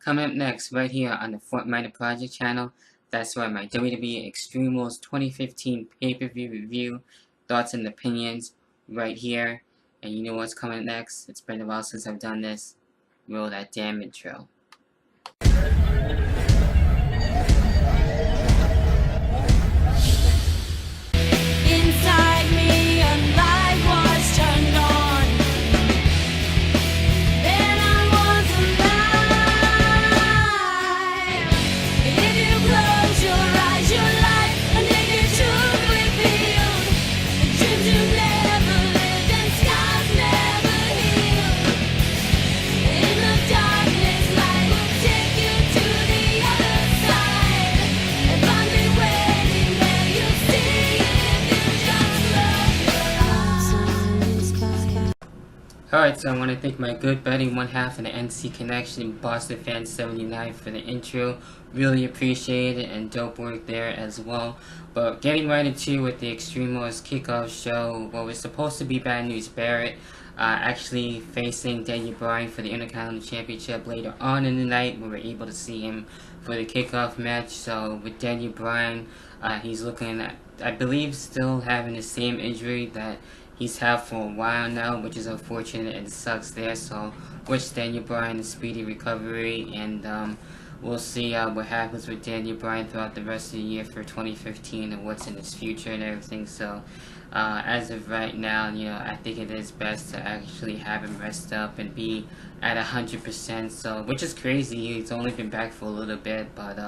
Coming up next, right here on the Fortminorproject channel, that's where my WWE Extreme Rules 2015 pay-per-view review, thoughts and opinions, right here. And you know what's coming next? It's been a while since I've done this. Roll that damn intro. Inside me, a light was turned on. Then I was alive. If you close your eyes, your life, a naked truth revealed. Dreams you never lived and scars never healed. In the darkness, light will take you to the other side. And find me waiting there, you'll see if you just close your eyes. Alright, so I want to thank my good buddy, one half of the NC Connection, Boston Fan 79 for the intro. Really appreciate it, and dope work there as well. But getting right into with the Extreme Rules kickoff show, what was supposed to be Bad News Barrett, actually facing Bryan for the Intercontinental Championship later on in the night. We were able to see him for the kickoff match. So with Bryan, he's looking at, I believe, still having the same injury that he's had for a while now, which is unfortunate and sucks there. So wish Bryan a speedy recovery, and we'll see what happens with Bryan throughout the rest of the year for 2015 and what's in his future and everything. So as of right now, I think it is best to actually have him rest up and be at 100%. So, which is crazy. He's only been back for a little bit, but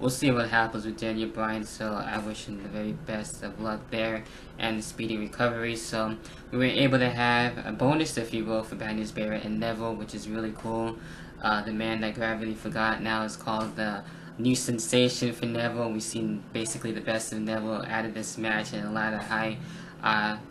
we'll see what happens with Bryan. So I wish him the very best of luck there and a speedy recovery. So we were able to have a bonus, if you will, for Bad News Barrett and Neville, which is really cool. The man that Gravity forgot now is called the new sensation for Neville. We've seen basically the best of Neville out of this match, and a lot of high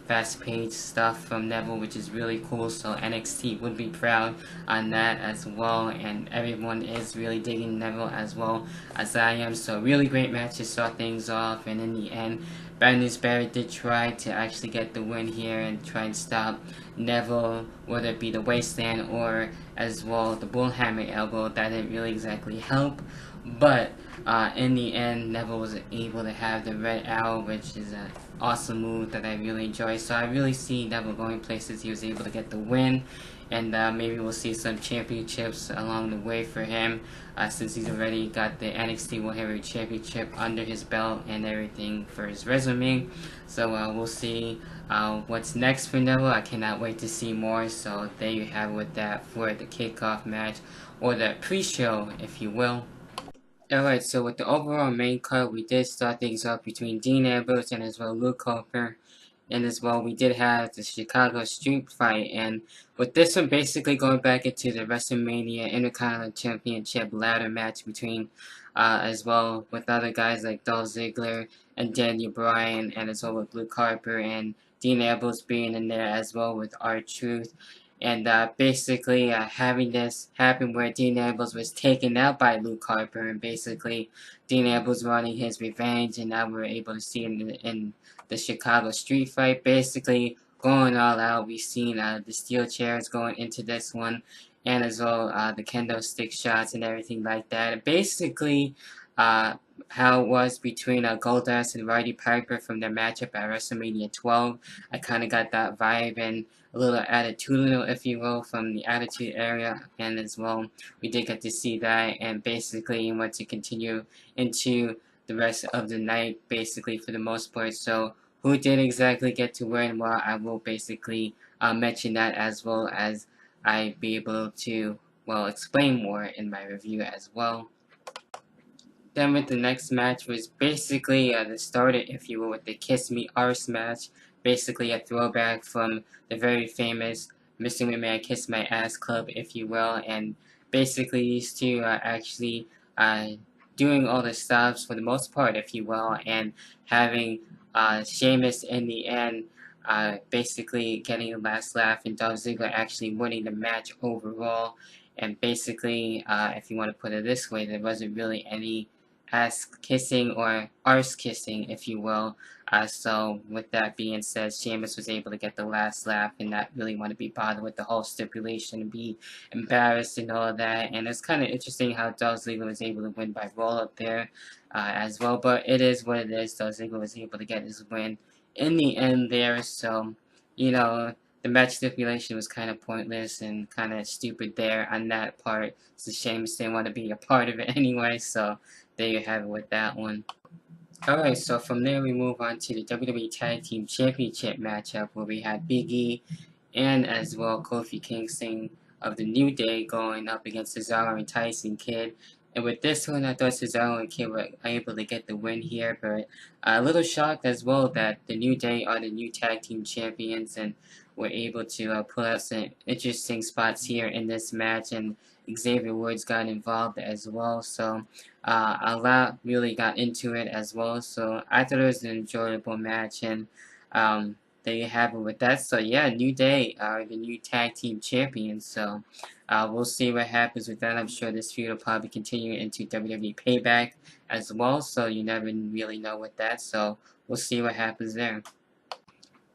fast-paced stuff from Neville, which is really cool. So NXT would be proud on that as well, and everyone is really digging Neville as well as I am. So really great match to start things off, and in the end, Bad News Barrett did try to actually get the win here and try and stop Neville, whether it be the waiststand or as well the bullhammer elbow. That didn't really exactly help, but in the end, Neville was able to have the red arrow, which is an awesome move that I really enjoy. So I really see Neville going places. He was able to get the win, and maybe we'll see some championships along the way for him, since he's already got the NXT World Heavyweight Championship under his belt and everything for his resume. So we'll see what's next for Neville. I cannot wait to see more. So there you have it with that for the kickoff match, or the pre-show, if you will. Alright, so with the overall main card, we did start things off between Dean Ambrose and as well Luke Harper. And as well, we did have the Chicago Street Fight. And with this one, basically going back into the WrestleMania Intercontinental Championship ladder match between, as well, with other guys like Dolph Ziggler and Bryan, and as well with Luke Harper and Dean Ambrose being in there as well with R-Truth. And basically having this happen where Dean Ambrose was taken out by Luke Harper, and basically Dean Ambrose wanting his revenge, and now we're able to see him in the Chicago Street Fight, basically going all out. We've seen the steel chairs going into this one, and as well the kendo stick shots and everything like that. And basically how it was between Goldust and Roddy Piper from their matchup at WrestleMania 12. I kind of got that vibe, and a little attitudinal, if you will, from the Attitude Era, and as well, we did get to see that, and basically want to continue into the rest of the night, basically, for the most part. So who did exactly get to win? Well, I will basically mention that as well as I be able to, well, explain more in my review as well. Then with the next match was basically the starter, if you will, with the Kiss Me Arse match. Basically a throwback from the very famous Mr. McMahon Kiss My Ass Club, if you will. And basically these two are actually doing all the stops for the most part, if you will, and having Sheamus in the end basically getting the last laugh, and Dolph Ziggler actually winning the match overall. And basically, if you want to put it this way, there wasn't really any ass kissing or arse kissing, if you will. So with that being said, Sheamus was able to get the last laugh and not really want to be bothered with the whole stipulation and be embarrassed and all that. And it's kind of interesting how Dolph Ziggler was able to win by roll up there as well. But it is what it is. Dolph Ziggler was able to get his win in the end there. So, you know, the match stipulation was kind of pointless and kind of stupid there on that part. It's a shame didn't want to be a part of it anyway. So there you have it with that one. Alright, so from there we move on to the WWE Tag Team Championship matchup where we had Big E and as well Kofi Kingston of the New Day going up against Cesaro and Tyson Kidd. And with this one, I thought Cesaro and Kidd were able to get the win here, but a little shocked as well that the New Day are the new tag team champions and were able to pull out some interesting spots here in this match. And Xavier Woods got involved as well, so a lot really got into it as well. So I thought it was an enjoyable match, and there you have it with that. So yeah, New Day are the new tag team champions. So we'll see what happens with that. I'm sure this feud will probably continue into WWE Payback as well. So you never really know with that. So we'll see what happens there.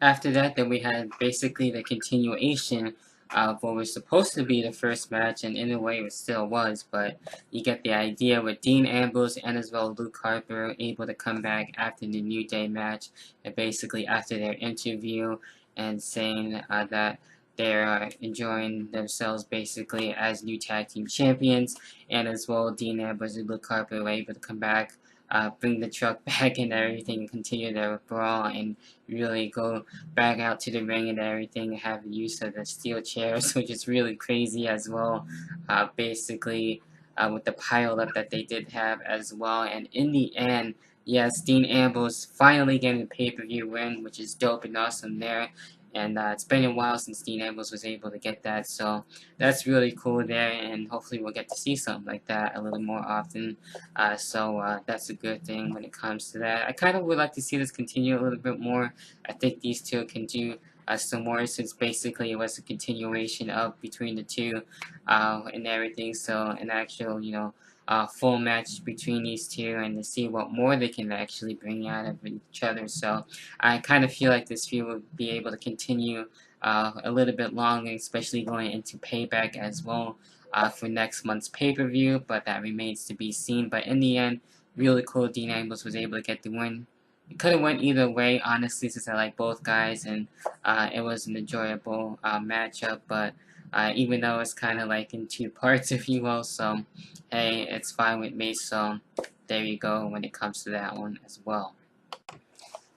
After that, then we had basically the continuation of what was supposed to be the first match, and in a way it still was, but you get the idea with Dean Ambrose and as well Luke Harper able to come back after the New Day match, and basically after their interview and saying that they're enjoying themselves basically as new tag team champions, and as well Dean Ambrose and Luke Harper were able to come back, bring the truck back and everything, and continue their brawl and really go back out to the ring and everything, have use of the steel chairs, which is really crazy as well. Basically, with the pile up that they did have as well. And in the end, yes, Dean Ambrose finally getting a pay-per-view win, which is dope and awesome there. And it's been a while since Dean Ambrose was able to get that, so that's really cool there, and hopefully we'll get to see something like that a little more often. So that's a good thing when it comes to that. I kind of would like to see this continue a little bit more. I think these two can do some more, since basically it was a continuation of between the two and everything. So an actual, full match between these two, and to see what more they can actually bring out of each other. So I kind of feel like this feud will be able to continue a little bit longer, especially going into Payback as well for next month's pay-per-view, but that remains to be seen. But in the end, really cool Dean Ambrose was able to get the win. It could have went either way, honestly, since I like both guys, and it was an enjoyable matchup, but even though it's kind of like in two parts, if you will, so hey, it's fine with me. So there you go when it comes to that one as well.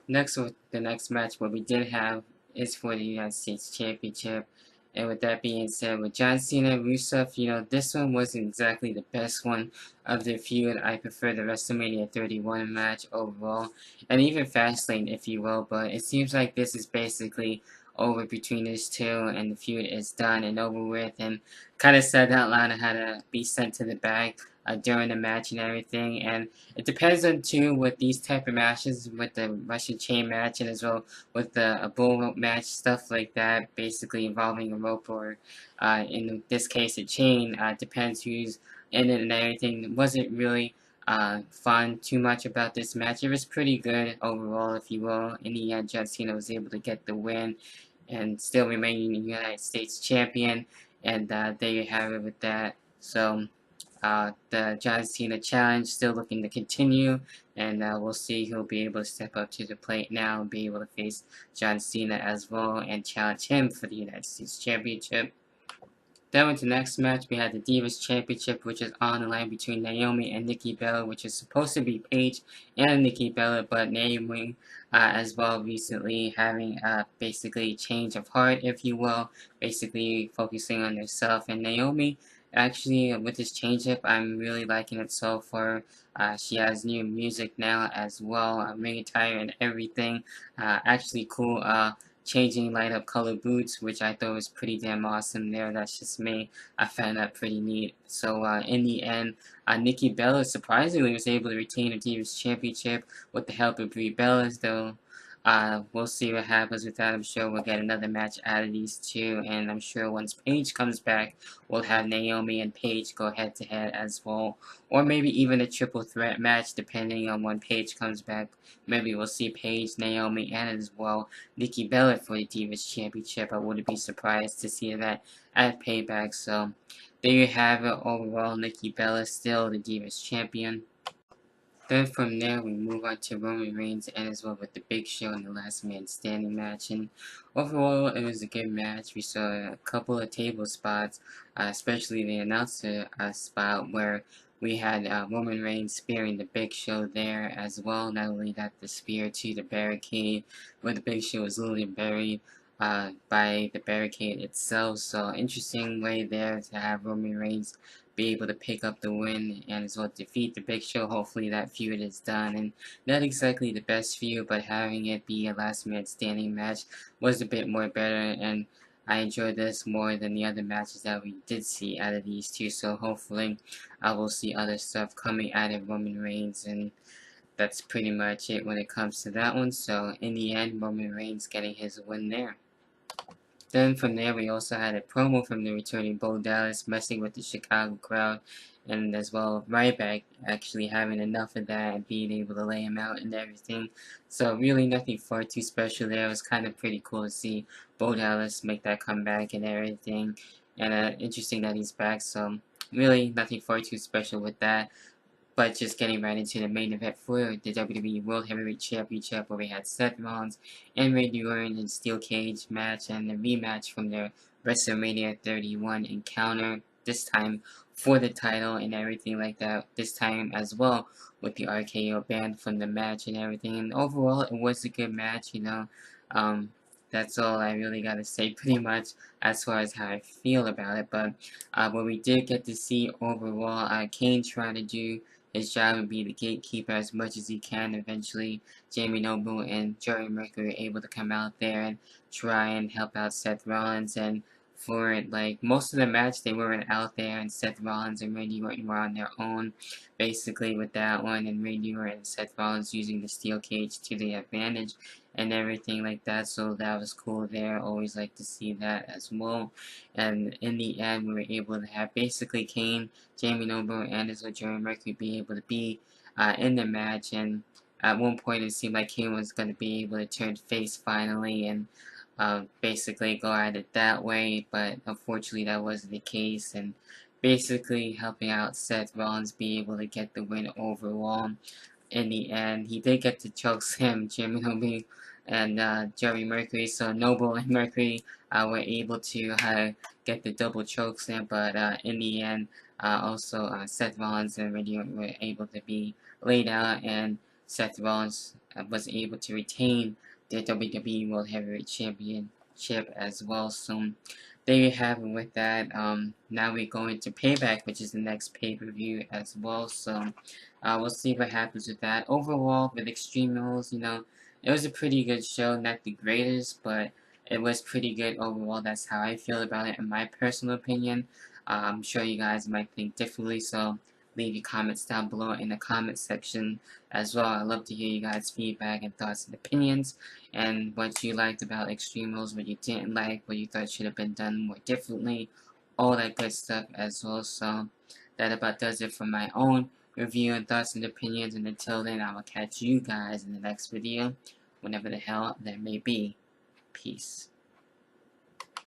Next, the next match what we did have is for the United States Championship. And with that being said, with John Cena and Rusev, this one wasn't exactly the best one of the feud. I prefer the WrestleMania 31 match overall, and even Fastlane, if you will. But it seems like this is basically over between these two, and the feud is done and over with. And kind of sad that Lana had to be sent to the back during the match and everything. And it depends on too with these type of matches, with the Russian chain match and as well with the bull rope match, stuff like that, basically involving a rope or in this case a chain. Depends who's in it and everything. It wasn't really fun too much about this match. It was pretty good overall, if you will. In the end, John Cena was able to get the win and still remaining the United States champion. And there you have it with that. So the John Cena challenge still looking to continue, and we'll see who'll be able to step up to the plate now and be able to face John Cena as well and challenge him for the United States Championship. Then with the next match, we had the Divas Championship, which is on the line between Naomi and Nikki Bella, which is supposed to be Paige and Nikki Bella, but Naomi as well recently having basically change of heart, if you will, basically focusing on herself. And Naomi, actually, with this change-up, I'm really liking it so far. She has new music now as well, ring attire and everything. Actually cool changing light up color boots, which I thought was pretty damn awesome there. That's just me. I found that pretty neat. So in the end, Nikki Bella surprisingly was able to retain the Divas Championship with the help of Brie Bella, though. We'll see what happens with that. I'm sure we'll get another match out of these two, and I'm sure once Paige comes back, we'll have Naomi and Paige go head-to-head as well. Or maybe even a triple threat match, depending on when Paige comes back. Maybe we'll see Paige, Naomi, and as well Nikki Bella for the Divas Championship. I wouldn't be surprised to see that at Payback. So there you have it. Overall, Nikki Bella still the Divas Champion. Then from there, we move on to Roman Reigns and as well with the Big Show in the Last Man Standing match. And overall, it was a good match. We saw a couple of table spots, especially the announcer spot where we had Roman Reigns spearing the Big Show there as well. Not only that, the spear to the barricade, where the Big Show was literally buried by the barricade itself. So interesting way there to have Roman Reigns be able to pick up the win and as well defeat the Big Show. Hopefully that feud is done, and not exactly the best feud, but having it be a last man standing match was a bit more better, and I enjoyed this more than the other matches that we did see out of these two. So hopefully I will see other stuff coming out of Roman Reigns, and that's pretty much it when it comes to that one. So in the end, Roman Reigns getting his win there. Then from there, we also had a promo from the returning Bo Dallas messing with the Chicago crowd, and as well Ryback actually having enough of that and being able to lay him out and everything. So really nothing far too special there. It was kind of pretty cool to see Bo Dallas make that comeback and everything, and interesting that he's back. So really nothing far too special with that. But just getting right into the main event for the WWE World Heavyweight Championship, where we had Seth Rollins and Randy Orton in a steel cage match and a rematch from their WrestleMania 31 encounter, this time for the title and everything like that, this time as well with the RKO band from the match and everything. And overall, it was a good match, you know. That's all I really gotta say pretty much as far as how I feel about it. But what we did get to see overall, Kane trying to do his job and be the gatekeeper as much as he can. Eventually, Jamie Noble and Jerry Mercury were able to come out there and try and help out Seth Rollins. And for like most of the match, they weren't out there, and Seth Rollins and Randy Orton were on their own, basically with that one. And Randy Orton and Seth Rollins using the steel cage to their advantage and everything like that. So that was cool there. Always like to see that as well. And in the end, we were able to have basically Kane, Jamie Noble, and as well Jerry Mercury be able to be in the match. And at one point, it seemed like Kane was going to be able to turn face finally and basically go at it that way. But unfortunately, that wasn't the case. And basically helping out Seth Rollins be able to get the win overall. In the end, he did get to chokeslam Jamie Noble and Jerry Mercury. So Noble and Mercury were able to get the double chokeslam, but in the end, also Seth Rollins and Randy Orton were able to be laid out, and Seth Rollins was able to retain the WWE World Heavyweight Championship as well. So there you have it with that. Now we go into Payback, which is the next pay-per-view as well. So we'll see what happens with that. Overall, with Extreme Rules, you know, it was a pretty good show. Not the greatest, but it was pretty good overall. That's how I feel about it in my personal opinion. I'm sure you guys might think differently, so leave your comments down below in the comment section as well. I love to hear you guys' feedback and thoughts and opinions, and what you liked about Extreme Rules, what you didn't like, what you thought should have been done more differently, all that good stuff as well. So that about does it for my own review and thoughts and opinions, and until then, I will catch you guys in the next video, whenever the hell that may be. Peace.